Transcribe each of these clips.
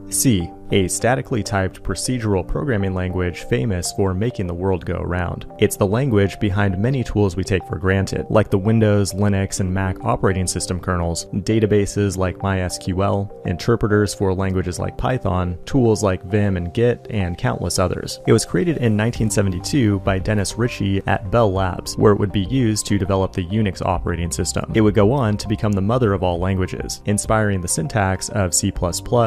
C. A statically typed procedural programming language famous for making the world go round. It's the language behind many tools we take for granted, like the Windows, Linux, and Mac operating system kernels, databases like MySQL, interpreters for languages like Python, tools like Vim and Git, and countless others. It was created in 1972 by Dennis Ritchie at Bell Labs, where it would be used to develop the Unix operating system. It would go on to become the mother of all languages, inspiring the syntax of C++,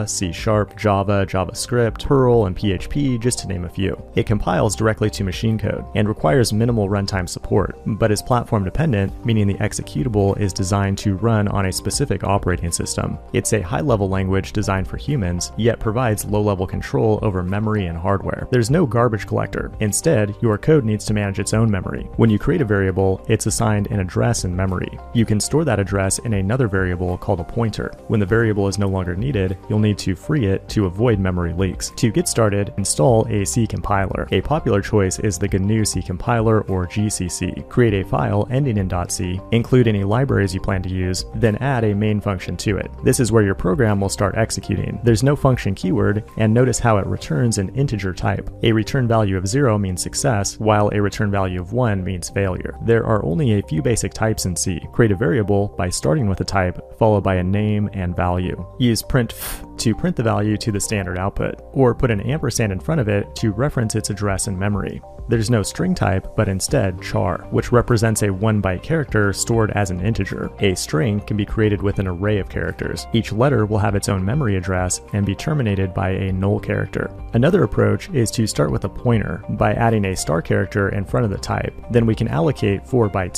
C#, Java, JavaScript, Perl, and PHP, just to name a few. It compiles directly to machine code and requires minimal runtime support, but is platform dependent, meaning the executable is designed to run on a specific operating system. It's a high-level language designed for humans, yet provides low-level control over memory and hardware. There's no garbage collector. Instead, your code needs to manage its own memory. When you create a variable, it's assigned an address in memory. You can store that address in another variable called a pointer. When the variable is no longer needed, you'll need to free it to avoid memory leaks. To get started, install a C compiler. A popular choice is the GNU C compiler or GCC. Create a file ending in .c, include any libraries you plan to use, then add a main function to it. This is where your program will start executing. There's no function keyword, and notice how it returns an integer type. A return value of 0 means success, while a return value of 1 means failure. There are only a few basic types in C. Create a variable by starting with a type, followed by a name and value. Use printf to print the value to the standard output, or put an ampersand in front of it to reference its address in memory. There's no string type, but instead char, which represents a 1-byte character stored as an integer. A string can be created with an array of characters. Each letter will have its own memory address and be terminated by a null character. Another approach is to start with a pointer by adding a star character in front of the type. Then we can allocate 4 bytes